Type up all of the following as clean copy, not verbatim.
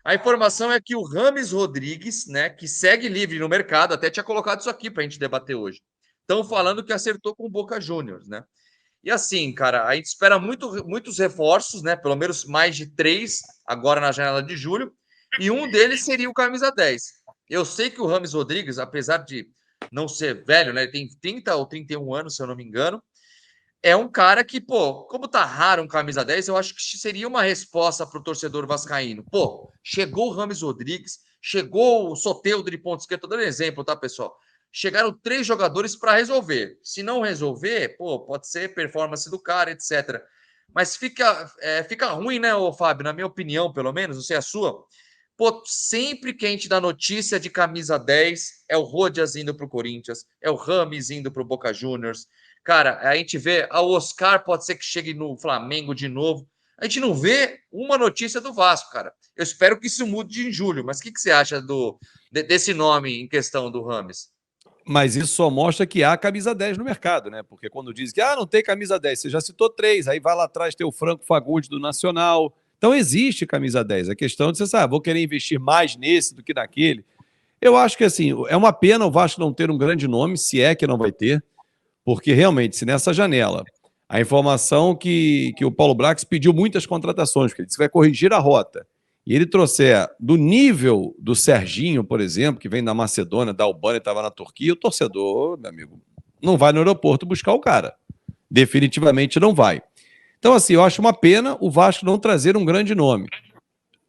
A informação é que o Rames Rodrigues, né, que segue livre no mercado, até tinha colocado isso aqui para a gente debater hoje. Estão falando que acertou com o Boca Juniors, né? E assim, cara, a gente espera muitos reforços, né? Pelo menos mais de 3 agora na janela de julho. E um deles seria o camisa 10. Eu sei que o Rames Rodrigues, apesar de não ser velho, né? Ele tem 30 ou 31 anos, se eu não me engano. É um cara que, pô, como tá raro um camisa 10, eu acho que seria uma resposta para o torcedor vascaíno. Pô, chegou o Rames Rodrigues, chegou o Soteldo de ponta esquerda, tô dando exemplo, tá, pessoal? Chegaram 3 jogadores para resolver. Se não resolver, pô, pode ser performance do cara, etc. Mas fica ruim, né, ô Fábio? Na minha opinião, pelo menos, não sei a sua. Pô, sempre que a gente dá notícia de camisa 10, é o Rodias indo pro Corinthians, é o Rames indo pro Boca Juniors. Cara, a gente vê, o Oscar pode ser que chegue no Flamengo de novo. A gente não vê uma notícia do Vasco, cara. Eu espero que isso mude em julho, mas o que você acha desse nome em questão do Rames? Mas isso só mostra que há camisa 10 no mercado, né? Porque quando diz que não tem camisa 10, você já citou 3, aí vai lá atrás ter o Franco Fagundes do Nacional. Então existe camisa 10. A questão de você sabe, vou querer investir mais nesse do que naquele. Eu acho que assim, é uma pena o Vasco não ter um grande nome, se é que não vai ter, porque realmente, se nessa janela a informação que o Paulo Brax pediu muitas contratações, porque ele disse que vai corrigir a rota, e ele trouxer do nível do Serginho, por exemplo, que vem da Macedônia, da Albânia, estava na Turquia, o torcedor, meu amigo, não vai no aeroporto buscar o cara. Definitivamente não vai. Então, assim, eu acho uma pena o Vasco não trazer um grande nome.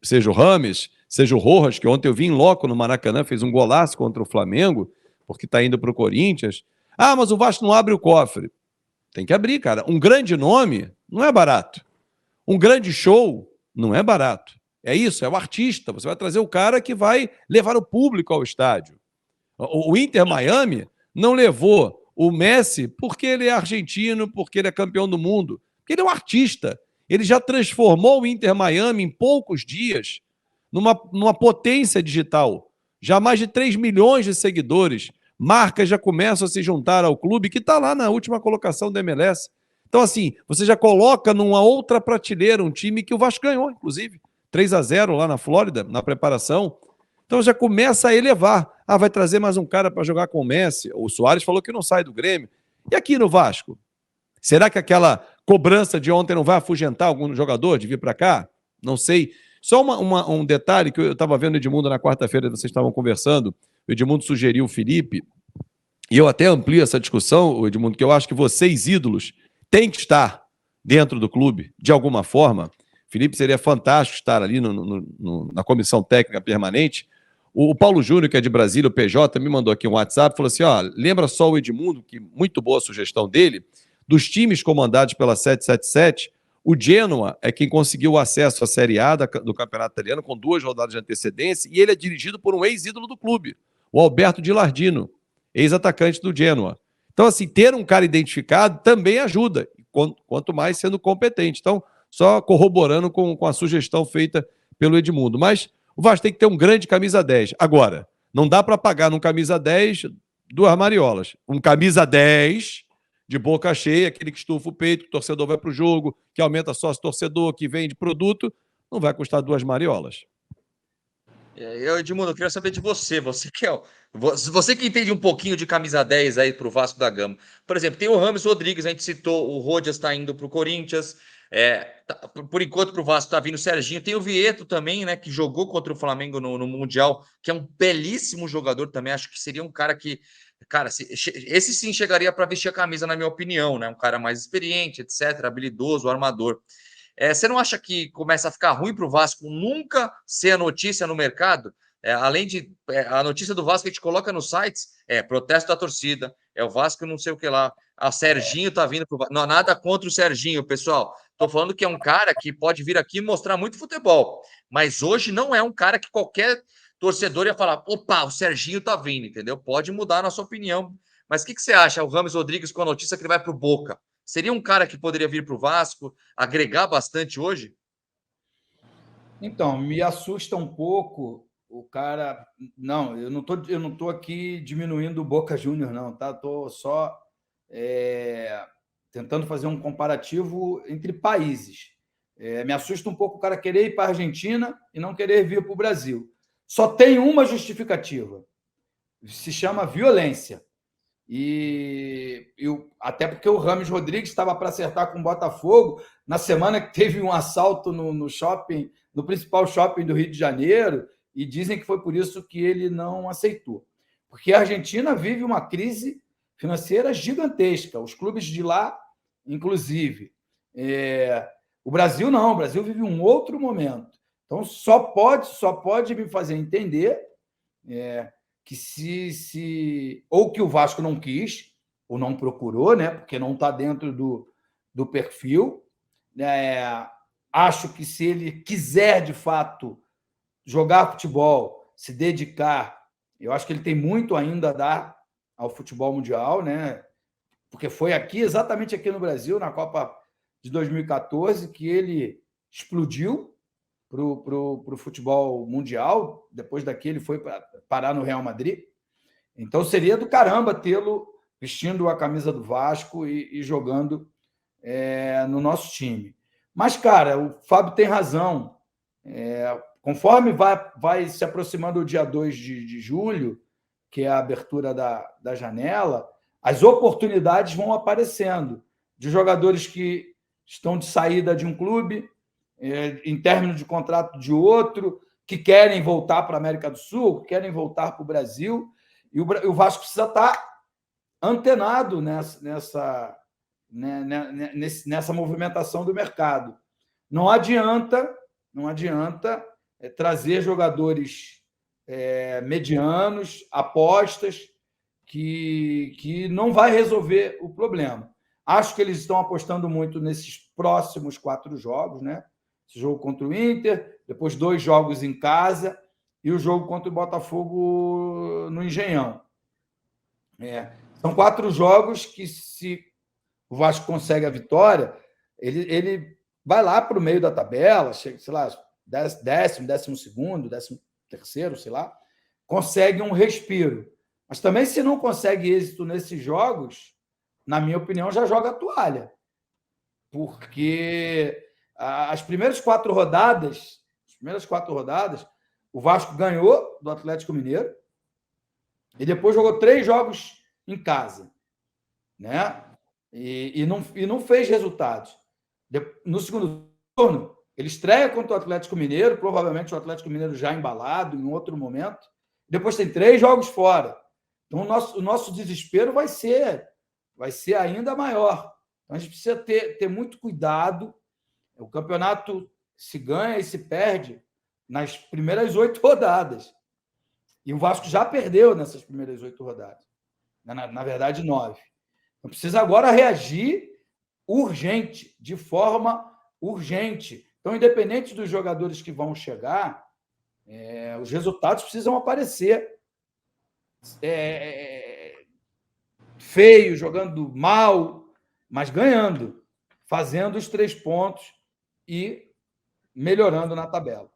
Seja o Rames, seja o Rojas, que ontem eu vi em loco no Maracanã, fez um golaço contra o Flamengo, porque está indo para o Corinthians. Mas o Vasco não abre o cofre. Tem que abrir, cara. Um grande nome não é barato. Um grande show não é barato. É isso, é o artista. Você vai trazer o cara que vai levar o público ao estádio. O Inter Miami não levou o Messi porque ele é argentino, porque ele é campeão do mundo. Porque ele é um artista. Ele já transformou o Inter Miami em poucos dias numa potência digital. Já mais de 3 milhões de seguidores. Marcas já começam a se juntar ao clube que está lá na última colocação do MLS. Então, assim, você já coloca numa outra prateleira um time que o Vasco ganhou, inclusive. 3-0 lá na Flórida, na preparação. Então já começa a elevar. Vai trazer mais um cara para jogar com o Messi. O Soares falou que não sai do Grêmio. E aqui no Vasco? Será que aquela cobrança de ontem não vai afugentar algum jogador de vir para cá? Não sei. Só um detalhe que eu estava vendo o Edmundo na quarta-feira, vocês estavam conversando, o Edmundo sugeriu o Felipe, e eu até amplio essa discussão, Edmundo, que eu acho que vocês, ídolos, têm que estar dentro do clube, de alguma forma. Felipe seria fantástico estar ali na comissão técnica permanente. O Paulo Júnior, que é de Brasília, o PJ, me mandou aqui um WhatsApp, falou assim, lembra só o Edmundo, que muito boa a sugestão dele, dos times comandados pela 777, o Genoa é quem conseguiu o acesso à Série A do Campeonato Italiano com 2 rodadas de antecedência, e ele é dirigido por um ex-ídolo do clube, o Alberto Di Lardino, ex-atacante do Genoa. Então, assim, ter um cara identificado também ajuda, quanto mais sendo competente. Então, só corroborando com a sugestão feita pelo Edmundo. Mas o Vasco tem que ter um grande camisa 10. Agora, não dá para pagar num camisa 10 duas mariolas. Um camisa 10 de boca cheia, aquele que estufa o peito, que o torcedor vai para o jogo, que aumenta sócio-torcedor, que vende produto, não vai custar duas mariolas. Edmundo, eu queria saber de você. Você que entende um pouquinho de camisa 10 aí para o Vasco da Gama. Por exemplo, tem o Rames Rodrigues, a gente citou, o Rodias está indo para o Corinthians. Por enquanto, para o Vasco está vindo o Serginho. Tem o Vieto também, né? Que jogou contra o Flamengo no Mundial, que é um belíssimo jogador também. Acho que seria um cara que. Cara, esse sim chegaria para vestir a camisa, na minha opinião, né? Um cara mais experiente, etc., habilidoso, armador. Você não acha que começa a ficar ruim para o Vasco nunca ser a notícia no mercado? Além de a notícia do Vasco que a gente coloca nos sites, protesto da torcida, o Vasco não sei o que lá, a Serginho tá vindo pro Vasco. Não, nada contra o Serginho, pessoal. Tô falando que é um cara que pode vir aqui e mostrar muito futebol, mas hoje não é um cara que qualquer torcedor ia falar, opa, o Serginho tá vindo, entendeu? Pode mudar a nossa opinião. Mas o que você acha, o Rames Rodrigues, com a notícia que ele vai pro Boca? Seria um cara que poderia vir para o Vasco, agregar bastante hoje? Então, me assusta um pouco o cara. Não, eu não tô aqui diminuindo o Boca Júnior, não, tá? Estou só tentando fazer um comparativo entre países. Me assusta um pouco o cara querer ir para a Argentina e não querer vir para o Brasil. Só tem uma justificativa. Se chama violência. Até porque o Rames Rodrigues estava para acertar com o Botafogo na semana que teve um assalto no shopping, no principal shopping do Rio de Janeiro, e dizem que foi por isso que ele não aceitou. Porque a Argentina vive uma crise financeira gigantesca, os clubes de lá, inclusive. O Brasil não, o Brasil vive um outro momento. Então, só pode me fazer entender que ou que o Vasco não quis, ou não procurou, né? Porque não está dentro do perfil. Acho que se ele quiser, de fato, jogar futebol, se dedicar, eu acho que ele tem muito ainda a dar ao futebol mundial, né? Porque foi exatamente aqui no Brasil, na Copa de 2014, que ele explodiu para o futebol mundial. Depois daqui ele foi parar no Real Madrid. Então seria do caramba tê-lo vestindo a camisa do Vasco e jogando no nosso time. Mas, cara, o Fábio tem razão. Conforme vai se aproximando o dia 2 de julho, que é a abertura da janela, as oportunidades vão aparecendo de jogadores que estão de saída de um clube, em término de contrato de outro, que querem voltar para a América do Sul, que querem voltar para o Brasil, e o Vasco precisa estar antenado nessa movimentação do mercado. Não adianta trazer jogadores medianos, apostas, que não vai resolver o problema. Acho que eles estão apostando muito nesses próximos 4 jogos, né? Esse jogo contra o Inter, depois 2 jogos em casa e o jogo contra o Botafogo no Engenhão. São 4 jogos que, se o Vasco consegue a vitória, ele vai lá para o meio da tabela, chega, sei lá, 10º, 12º, 13º, sei lá, consegue um respiro. Mas também, se não consegue êxito nesses jogos, na minha opinião, já joga a toalha. Porque as primeiras 4 rodadas, o Vasco ganhou do Atlético Mineiro e depois jogou 3 jogos em casa, né? E não fez resultados. No segundo turno, ele estreia contra o Atlético Mineiro, provavelmente o Atlético Mineiro já embalado em outro momento. Depois tem 3 jogos fora. Então, o nosso desespero vai ser ainda maior. Então, a gente precisa ter muito cuidado. O campeonato se ganha e se perde nas primeiras 8 rodadas. E o Vasco já perdeu nessas primeiras 8 rodadas. Na verdade, 9. Então, precisa agora reagir urgente, de forma urgente. Então, independente dos jogadores que vão chegar, os resultados precisam aparecer. Feio, jogando mal, mas ganhando, fazendo os 3 pontos e melhorando na tabela.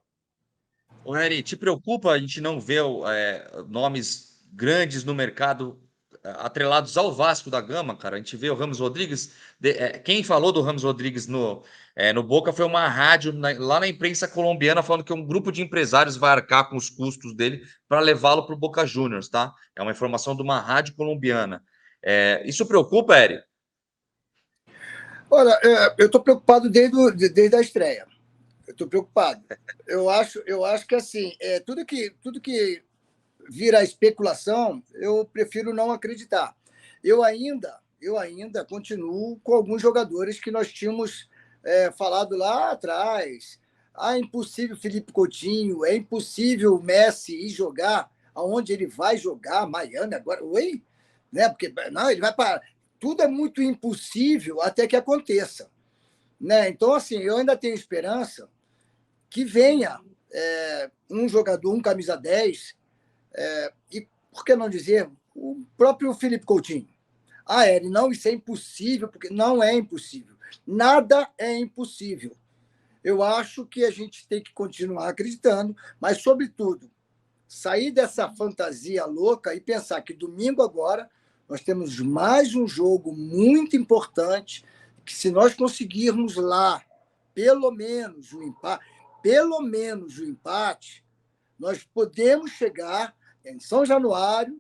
Ô, Eri, te preocupa a gente não ver nomes grandes no mercado atrelados ao Vasco da Gama, cara? A gente vê o Rames Rodrigues. Quem falou do Rames Rodrigues no Boca foi uma rádio lá na imprensa colombiana, falando que um grupo de empresários vai arcar com os custos dele para levá-lo para o Boca Juniors, tá? É uma informação de uma rádio colombiana. Isso preocupa, Eri? Olha, eu estou preocupado desde a estreia. Eu estou preocupado. Eu acho que assim, tudo que vira especulação, eu prefiro não acreditar. Eu ainda continuo com alguns jogadores que nós tínhamos falado lá atrás. É impossível Felipe Coutinho, é impossível o Messi ir jogar aonde ele vai jogar, Miami agora. Oi? Né? Porque não, ele vai para. Tudo é muito impossível até que aconteça. Né? Então, assim, eu ainda tenho esperança que venha um jogador, um camisa 10, e por que não dizer o próprio Felipe Coutinho? Eri, não, isso é impossível, porque não é impossível. Nada é impossível. Eu acho que a gente tem que continuar acreditando, mas, sobretudo, sair dessa fantasia louca e pensar que domingo agora nós temos mais um jogo muito importante, que se nós conseguirmos lá pelo menos o empate, nós podemos chegar em São Januário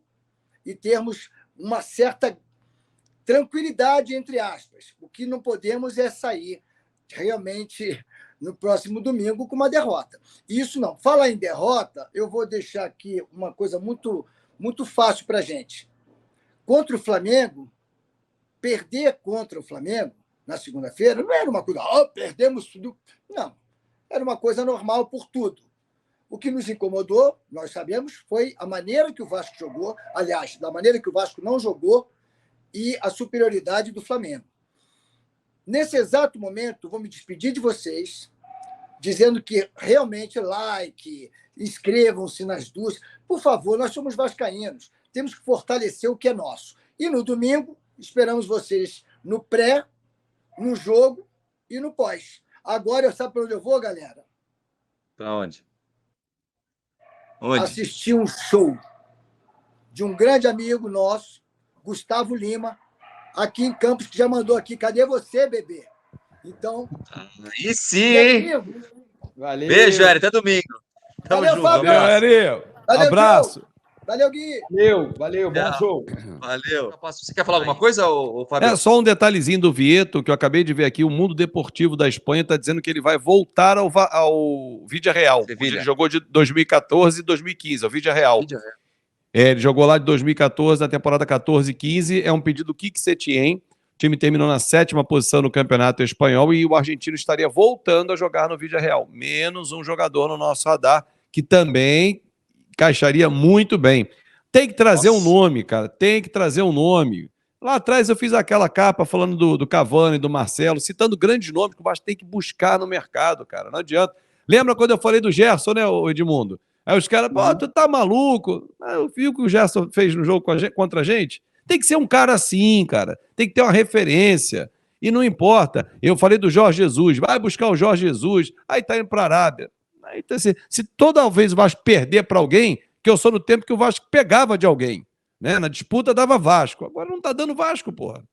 e termos uma certa tranquilidade, entre aspas. O que não podemos é sair realmente no próximo domingo com uma derrota. Isso não. Falar em derrota, eu vou deixar aqui uma coisa muito, muito fácil para a gente. Contra o Flamengo, perder contra o Flamengo na segunda-feira não era uma coisa, perdemos tudo. Não. Era uma coisa normal por tudo. O que nos incomodou, nós sabemos, foi a maneira que o Vasco jogou, aliás, da maneira que o Vasco não jogou e a superioridade do Flamengo. Nesse exato momento, vou me despedir de vocês, dizendo que realmente like, inscrevam-se nas duas. Por favor, nós somos vascaínos, temos que fortalecer o que é nosso. E no domingo, esperamos vocês no pré, no jogo e no pós. Agora, sabe para onde eu vou, galera? Para onde? Onde? Assistir um show de um grande amigo nosso, Gustavo Lima, aqui em Campos, que já mandou aqui. Cadê você, bebê? Então. Aí sim, hein? Valeu. Beijo, Eri. Até domingo. Tamo Valeu, junto. Fábio. Abraço. Eri. Valeu, Abraço. Gil. Valeu, Gui. Valeu, bom Tchau. show. Valeu. Você quer falar alguma coisa, Fábio? É só um detalhezinho do Vieto, que eu acabei de ver aqui. O Mundo Deportivo da Espanha está dizendo que ele vai voltar ao Vídea Real. Sevilha. Ele jogou de 2014 e 2015, ao Vídea Real. Vídea. Ele jogou lá de 2014, na temporada 14 e 15. É um pedido do Quique Setién. O time terminou na 7ª posição no Campeonato Espanhol e o argentino estaria voltando a jogar no Vídea Real. Menos um jogador no nosso radar, que também encaixaria muito bem. Tem que trazer um nome, cara. Tem que trazer um nome. Lá atrás eu fiz aquela capa falando do Cavani, do Marcelo, citando grandes nomes que o Vasco tem que buscar no mercado, cara. Não adianta. Lembra quando eu falei do Gerson, né, Edmundo? Aí os caras, pô, tu tá maluco? Eu vi o que o Gerson fez no jogo contra a gente. Tem que ser um cara assim, cara. Tem que ter uma referência. E não importa. Eu falei do Jorge Jesus. Vai buscar o Jorge Jesus. Aí tá indo pra Arábia. Aí, então, se toda vez o Vasco perder para alguém, que eu sou no tempo que o Vasco pegava de alguém, né? Na disputa dava Vasco. Agora não tá dando Vasco, porra.